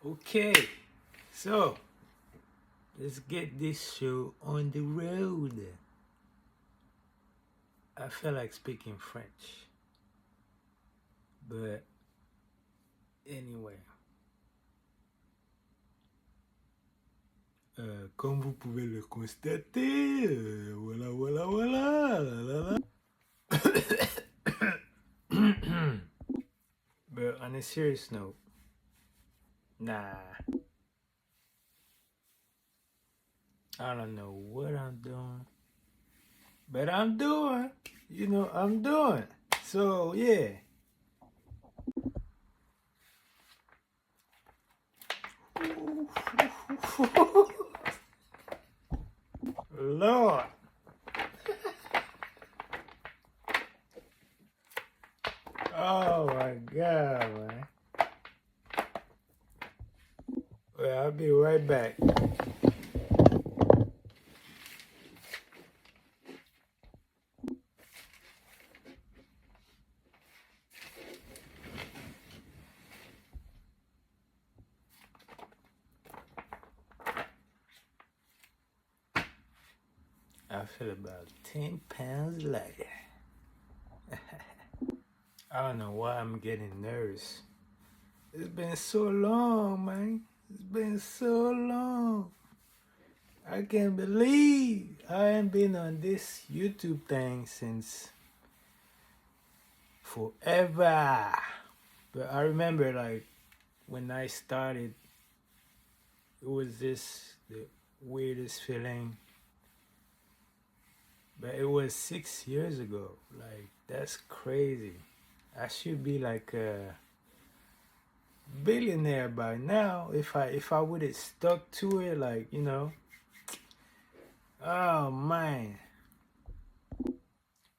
Okay, so let's get this show on the road. I feel like speaking French, but anyway, comme vous pouvez le constater, voilà, la. But on a serious note, nah, I don't know what I'm doing, but I'm doing, I'm doing. So yeah. Lord. Oh my God, man. Well, I'll be right back. I feel about 10 pounds lighter. I don't know why I'm getting nervous. It's been so long, man. It's been so long. I can't believe I ain't been on this YouTube thing since forever. But I remember, like, when I started, it was just the weirdest feeling. But it was 6 years ago. Like, that's crazy. I should be like a billionaire by now if I would have stuck to it, like, Oh man.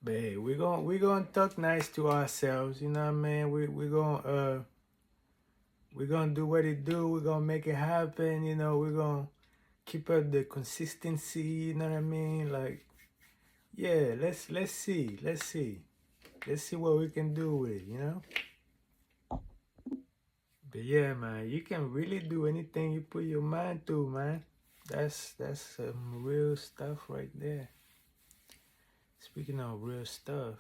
But hey, we're gonna talk nice to ourselves, you know what I mean? We're gonna do what it do, we're gonna make it happen, we're gonna keep up the consistency, you know what I mean? Like, yeah, let's see. Let's see what we can do with it. But yeah, man, you can really do anything you put your mind to, man. That's some real stuff right there. Speaking of real stuff,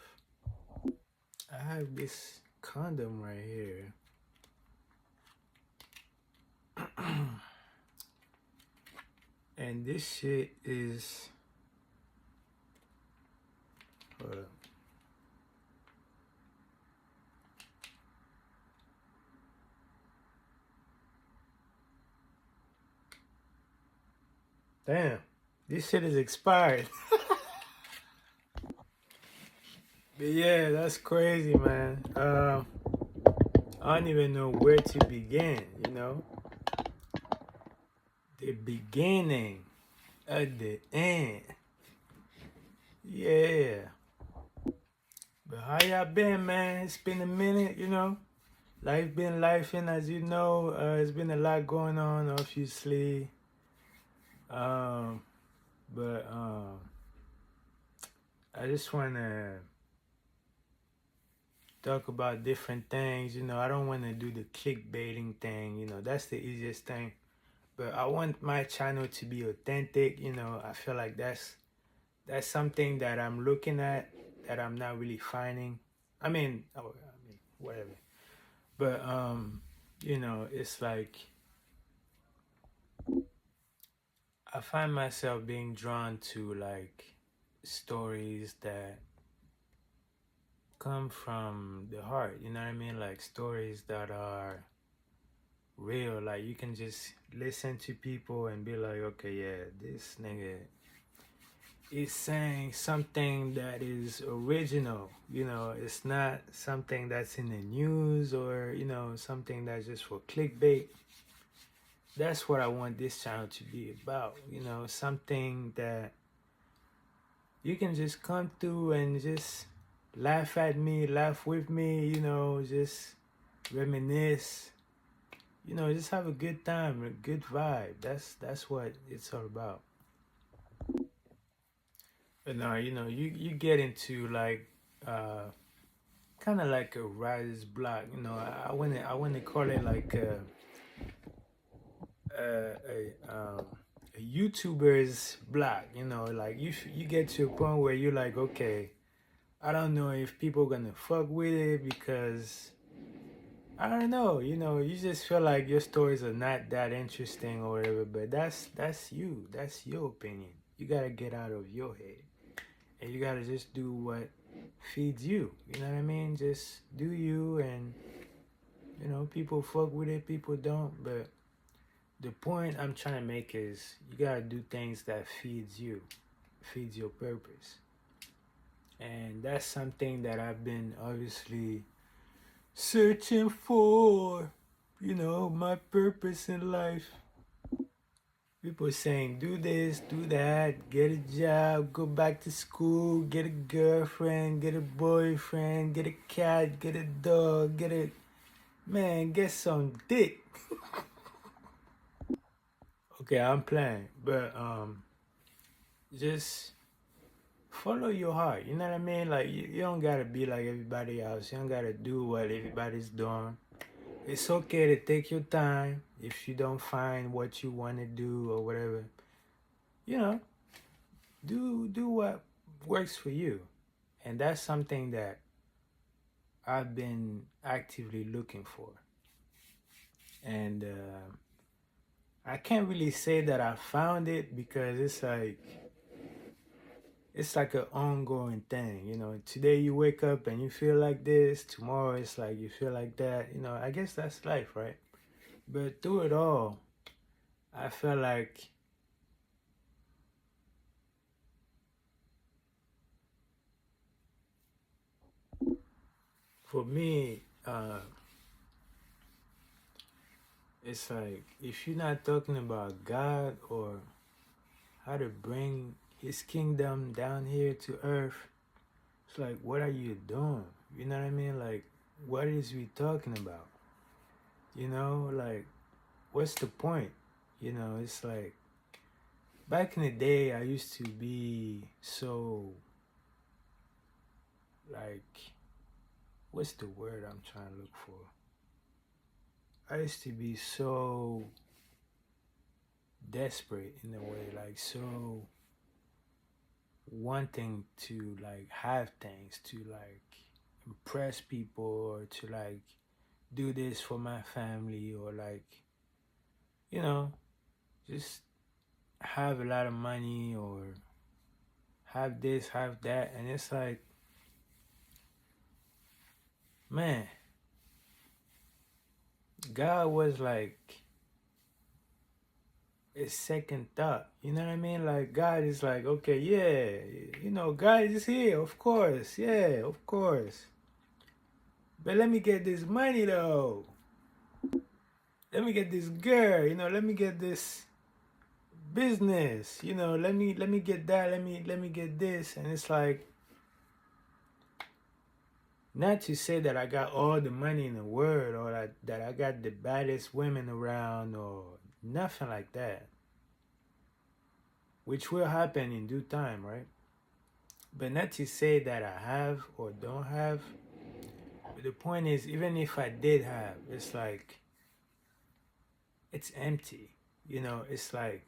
I have this condom right here. And this shit is, hold up. Damn, this shit is expired. But yeah, that's crazy, man. I don't even know where to begin, The beginning at the end. Yeah. But how y'all been, man? It's been a minute, Life been lifing, as you know. It's been a lot going on, obviously. But I just want to talk about different things. I don't want to do the clickbaiting thing. That's the easiest thing. But I want my channel to be authentic. I feel like that's something that I'm looking at that I'm not really finding. I mean, whatever. But it's like I find myself being drawn to like stories that come from the heart, you know what I mean? Like stories that are real. Like you can just listen to people and be like, okay, yeah, this nigga is saying something that is original. It's not something that's in the news or, something that's just for clickbait. That's what I want this channel to be about, something that you can just come through and just laugh at me, laugh with me, just reminisce, just have a good time, a good vibe. That's what it's all about. But now, you get into like kind of like a writer's block, I want to call it like a YouTuber is black, you know, like you get to a point where you're like, okay, I don't know if people gonna fuck with it because I don't know, you know, you just feel like your stories are not that interesting or whatever, but that's you. That's your opinion. You gotta get out of your head. And you gotta just do what feeds you. You know what I mean? Just do you and you know, people fuck with it, people don't, but the point I'm trying to make is you gotta do things that feeds you, feeds your purpose. And that's something that I've been obviously searching for, you know, my purpose in life. People saying, do this, do that, get a job, go back to school, get a girlfriend, get a boyfriend, get a cat, get a dog, get a. Man, get some dick. Okay, I'm playing, but just follow your heart. You know what I mean? Like you don't gotta be like everybody else. You don't gotta do what everybody's doing. It's okay to take your time if you don't find what you want to do or whatever. You know, do what works for you, and that's something that I've been actively looking for. And I can't really say that I found it because it's like an ongoing thing, you know. Today you wake up and you feel like this, tomorrow it's like you feel like that, you know. I guess that's life, right? But through it all, I felt like for me, it's like if you're not talking about God or how to bring his kingdom down here to earth, it's like what are you doing? You know what I mean? Like what is we talking about? You know, like what's the point? You know, it's like back in the day, I used to be so like, what's the word I'm trying to look for? I used to be so desperate in a way, like so wanting to like have things to like impress people or to like do this for my family or like, you know, just have a lot of money or have this, have that. And it's like, man, God was like a second thought. You know what I mean? Like God is like, okay, yeah, you know, God is here, of course, yeah, of course. But let me get this money though. Let me get this girl, you know, let me get this business, you know, let me get that, let me get this. And it's like not to say that I got all the money in the world or that I got the baddest women around or nothing like that. Which will happen in due time, right? But not to say that I have or don't have. But the point is, even if I did have, it's like, it's empty. You know, it's like,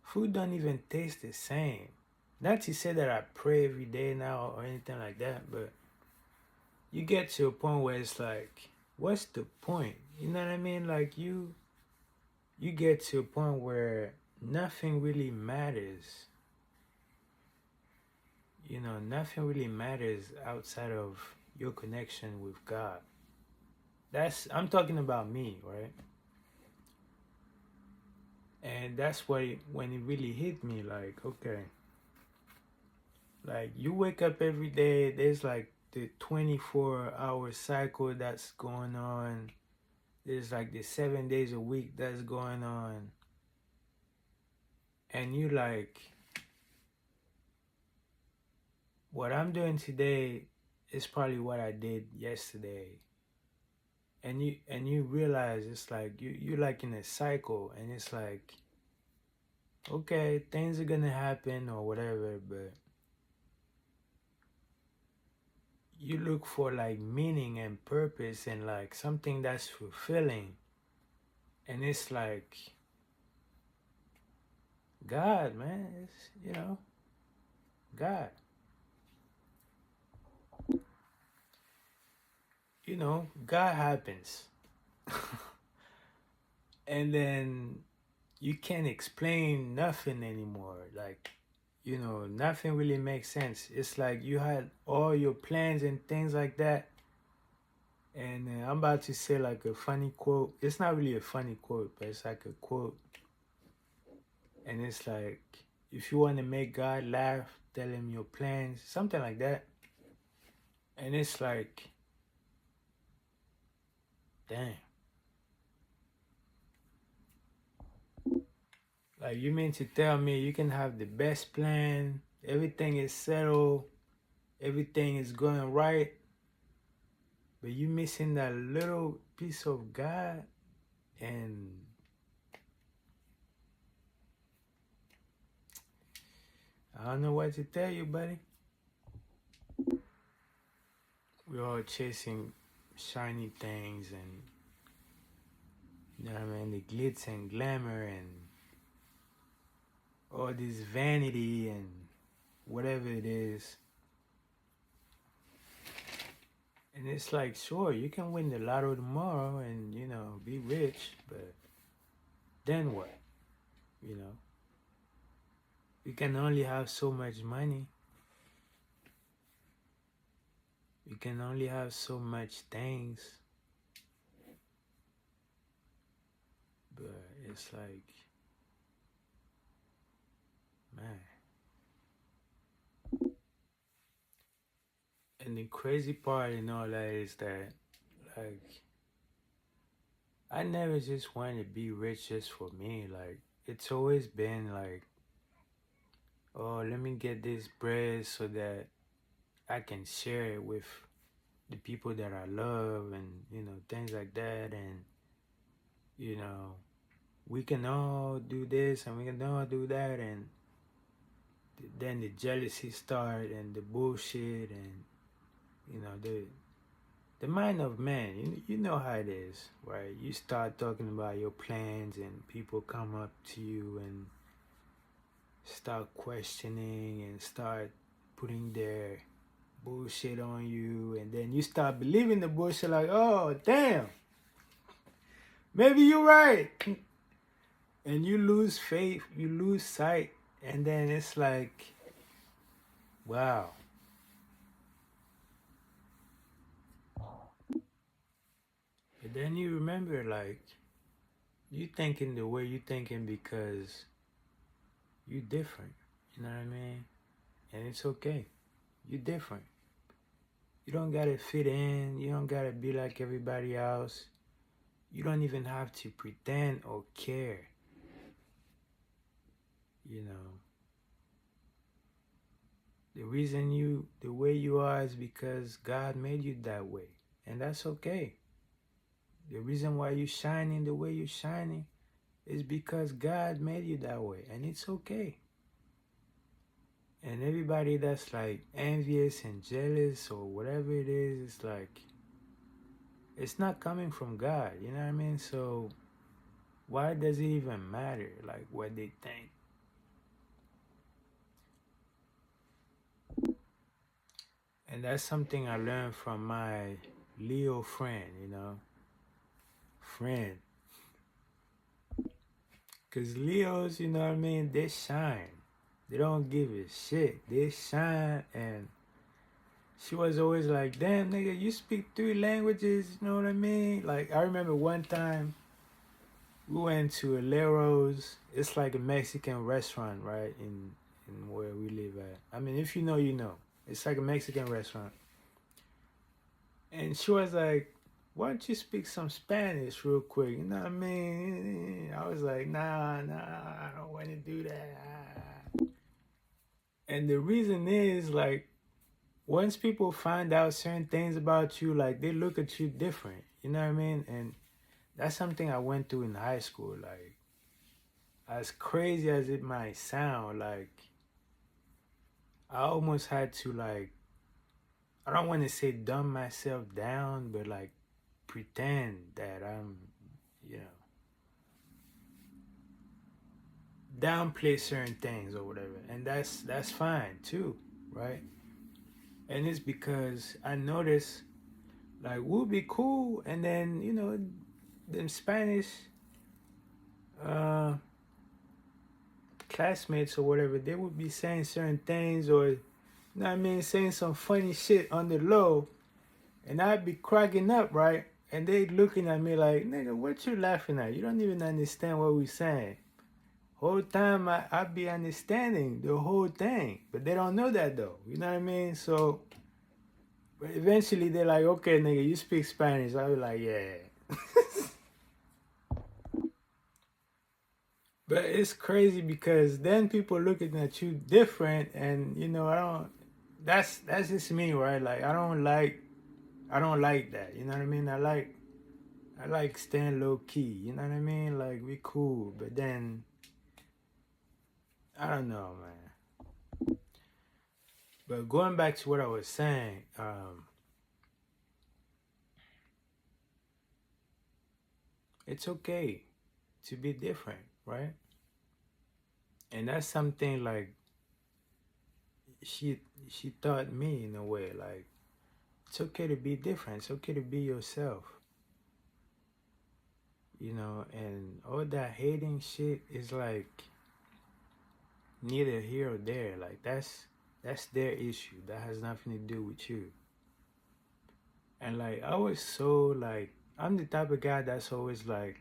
food don't even taste the same. Not to say that I pray every day now or anything like that, but you get to a point where it's like, what's the point? You know what I mean? Like you get to a point where nothing really matters. You know, nothing really matters outside of your connection with God. I'm talking about me, right? And that's when it really hit me, like, okay, like you wake up every day, there's like the 24-hour cycle that's going on. There's like the 7 days a week that's going on. And you like, what I'm doing today is probably what I did yesterday. And you realize it's like you like in a cycle and it's like, okay, things are gonna happen or whatever, but you look for like meaning and purpose and like something that's fulfilling. And it's like, God, man, it's, God. God happens. And then you can't explain nothing anymore. Like, nothing really makes sense. It's like you had all your plans and things like that. And I'm about to say like a funny quote. It's not really a funny quote, but it's like a quote. And it's like, if you want to make God laugh, tell him your plans, something like that. And it's like, dang. Like, you mean to tell me you can have the best plan, everything is settled, everything is going right, but you missing that little piece of God? And I don't know what to tell you, buddy. We're all chasing shiny things and, the glitz and glamour and all this vanity and whatever it is. And it's like, sure, you can win the lotto tomorrow and, be rich, but then what? You can only have so much money. You can only have so much things. But it's like, man. And the crazy part in all that is that, like, I never just wanted to be rich just for me. Like, it's always been like, oh, let me get this bread so that I can share it with the people that I love and, things like that. And, we can all do this and we can all do that. And then the jealousy start and the bullshit and, the mind of man, you know how it is, right? You start talking about your plans and people come up to you and start questioning and start putting their bullshit on you, and then you start believing the bullshit like, oh, damn, maybe you're right. And you lose faith, you lose sight, and then it's like, wow. But then you remember, like, you thinking the way you thinking because you different. You know what I mean? And it's okay. You different. You don't gotta fit in. You don't gotta be like everybody else. You don't even have to pretend or care. The way you are is because God made you that way. And that's okay. The reason why you're shining the way you're shining is because God made you that way. And it's okay. And everybody that's like envious and jealous or whatever it is, it's like, it's not coming from God. You know what I mean? So why does it even matter, like, what they think? And that's something I learned from my Leo friend, friend. Because Leos, you know what I mean, they shine. They don't give a shit. They shine. And she was always like, damn, nigga, you speak 3 languages, you know what I mean? Like, I remember one time we went to Aleros. It's like a Mexican restaurant, right, in where we live at. I mean, if you know, you know. It's like a Mexican restaurant. And she was like, why don't you speak some Spanish real quick? You know what I mean? I was like, nah, I don't want to do that. And the reason is, like, once people find out certain things about you, like, they look at you different. You know what I mean? And that's something I went through in high school. Like, as crazy as it might sound, like, I almost had to, like, I don't want to say dumb myself down, but like pretend that I'm, you know, downplay certain things or whatever, and that's fine too, right? And it's because I notice like we'll be cool, and then them Spanish uh, classmates or whatever, they would be saying certain things, or know what I mean, saying some funny shit on the low, and I'd be cracking up, right? And they looking at me like, nigga, what you laughing at? You don't even understand what we saying. Whole time I be understanding the whole thing, but they don't know that though. You know what I mean? So, but eventually they're like, okay, nigga, you speak Spanish. I'll be like, yeah. But it's crazy because then people looking at you different, and I don't. That's just me, right? Like I don't like that. You know what I mean? I like staying low key. You know what I mean? Like we cool, but then I don't know, man. But going back to what I was saying, it's okay to be different, right? And that's something like she she taught me in a way. Like it's okay to be different. It's okay to be yourself. And all that hating shit is like neither here or there. Like that's their issue. That has nothing to do with you. And like I was so like I'm the type of guy that's always like,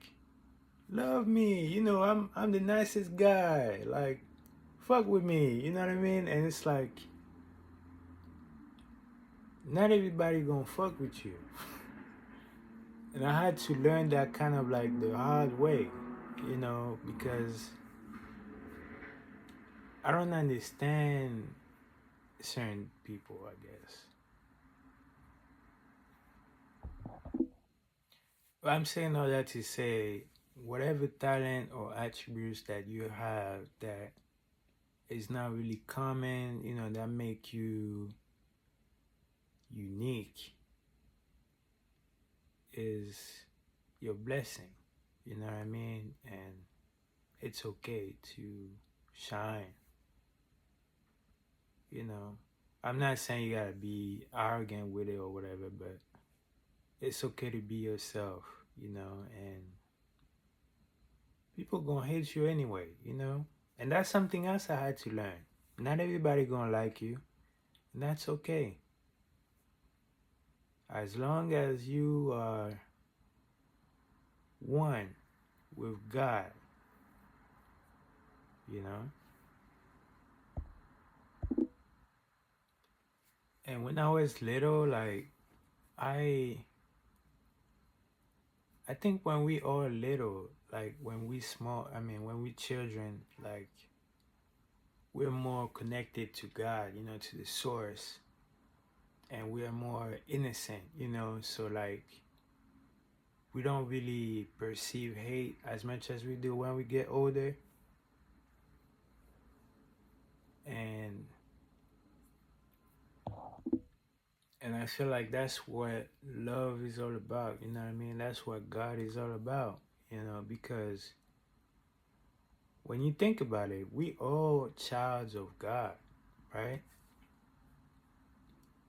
love me, I'm the nicest guy. Like fuck with me, you know what I mean? And it's like not everybody gonna fuck with you. And I had to learn that kind of like the hard way, because I don't understand certain people, I guess. But I'm saying all that to say, whatever talent or attributes that you have that is not really common, that make you unique is your blessing. You know what I mean? And it's okay to shine, you know. I'm not saying you gotta be arrogant with it or whatever, but it's okay to be yourself, and people gonna hate you anyway. And that's something else I had to learn. Not everybody gonna like you, and that's okay. As long as you are one with God, you know. And when I was little, like I I think when we all little, like when we small, I mean when we children, like we're more connected to God, to the source, and we're more innocent. So like we don't really perceive hate as much as we do when we get older. And I feel like that's what love is all about, you know what I mean? That's what God is all about, because when you think about it, we all childs of God, right?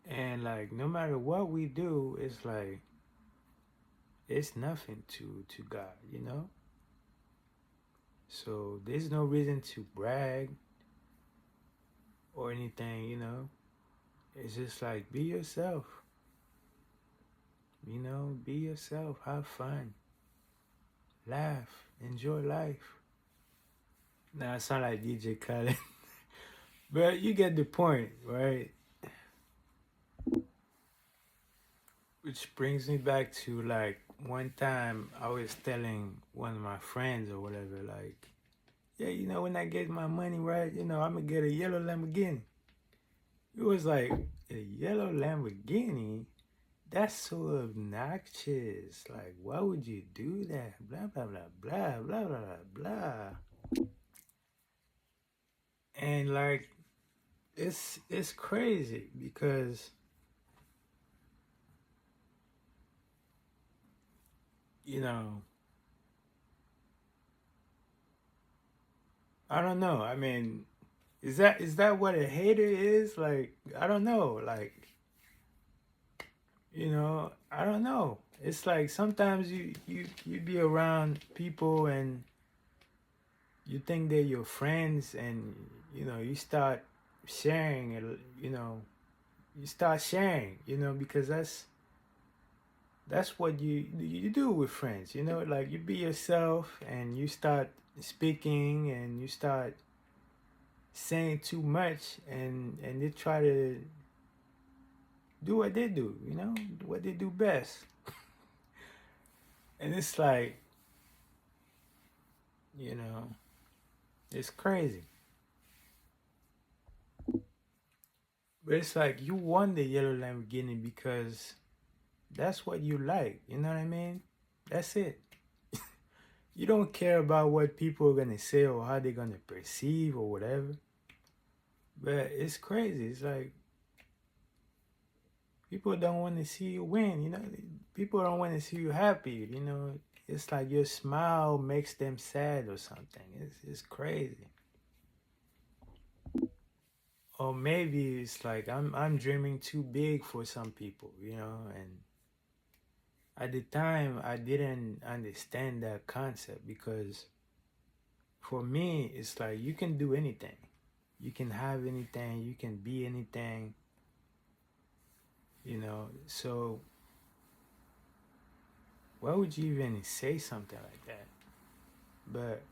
And like no matter what we do, it's like it's nothing to God. So there's no reason to brag or anything. It's just like be yourself. Be yourself, have fun, laugh, enjoy life. Now I sound like DJ Khaled. But you get the point, right? Which brings me back to like one time I was telling one of my friends or whatever, like, yeah, when I get my money right, I'm gonna get a yellow Lamborghini. It was like, a yellow Lamborghini? That's so obnoxious. Like, why would you do that? Blah, blah, blah, blah, blah, blah, blah, blah. And like, it's crazy because, you know, I don't know. I mean, is that what a hater is? Like, I don't know. Like, I don't know. It's like sometimes you be around people and you think they're your friends, and you start sharing it. You start sharing. Because that's what you do with friends. Like you be yourself and you start speaking and you start saying too much, and they try to do what they do, what they do best. And it's like, you know, it's crazy. But it's like you won the yellow Lamborghini because that's what you like. You know what I mean? That's it. You don't care about what people are gonna say or how they're gonna perceive or whatever. But it's crazy. It's like people don't want to see you win. People don't want to see you happy. It's like your smile makes them sad or something. It's crazy. Or maybe it's like I'm dreaming too big for some people, and at the time I didn't understand that concept because for me it's like you can do anything. You can have anything, you can be anything, So why would you even say something like that? But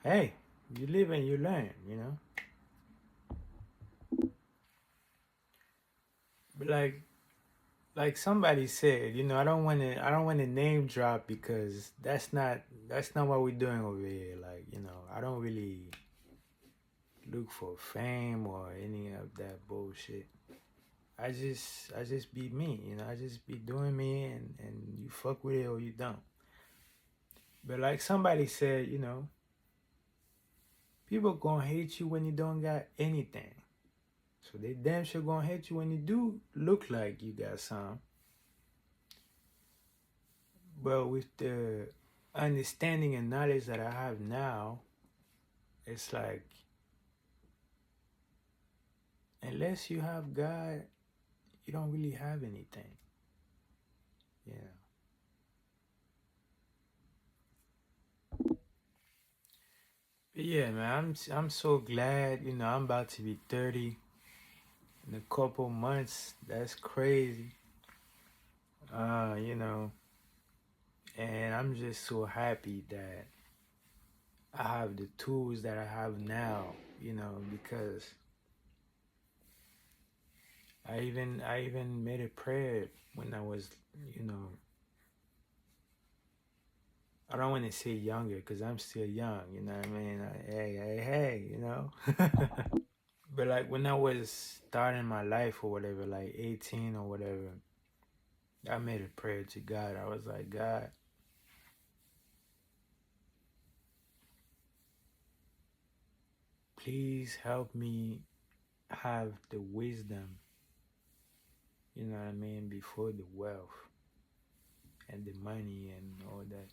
hey, you live and you learn. But like somebody said, I don't want to name drop because that's not what we're doing over here. Like, I don't really look for fame or any of that bullshit. I just be me, I just be doing me, and you fuck with it or you don't. But like somebody said, people gonna hate you when you don't got anything. So they damn sure gonna hate you when you do look like you got some. But with the understanding and knowledge that I have now, it's like unless you have God, you don't really have anything. Yeah. But yeah, man, I'm so glad. I'm about to be 30 in a couple months. That's crazy. Uh, you know, and I'm just so happy that I have the tools that I have now. Because I even made a prayer when I was, you know, I don't want to say younger because I'm still young, you know what I mean? Hey. But like when I was starting my life or whatever, like 18 or whatever, I made a prayer to God. I was like, God, please help me have the wisdom, you know what I mean, before the wealth and the money and all that.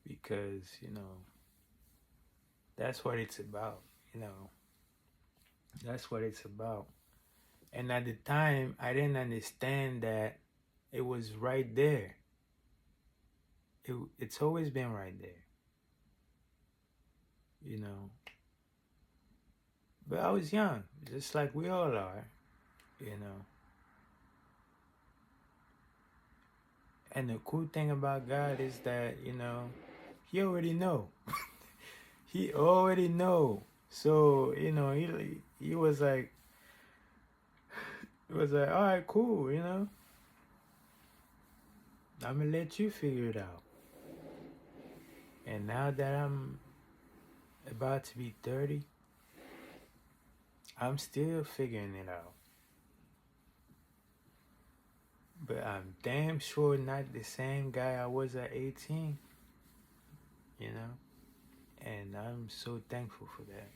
Because, that's what it's about, you know. That's what it's about. And at the time, I didn't understand that it was right there. It's always been right there, you know. But I was young, just like we all are, you know. And the cool thing about God is that, He already know. He already know. So, he was like, all right, cool, I'm gonna let you figure it out. And now that I'm about to be 30, I'm still figuring it out. But I'm damn sure not the same guy I was at 18, you know? And I'm so thankful for that.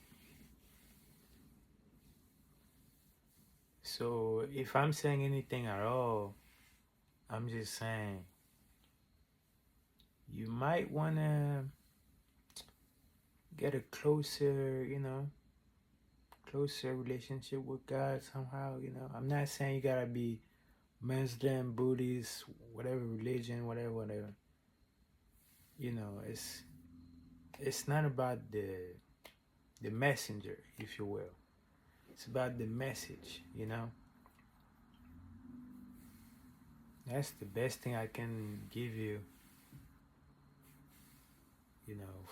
So if I'm saying anything at all, I'm just saying you might want to get a closer, closer relationship with God somehow. I'm not saying you gotta be Muslim, Buddhist, whatever religion, whatever. It's not about the messenger, if you will. It's about the message. That's the best thing I can give you,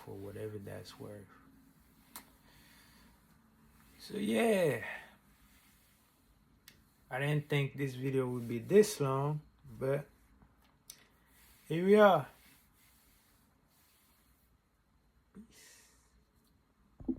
for whatever that's worth. So yeah, I didn't think this video would be this long, but here we are.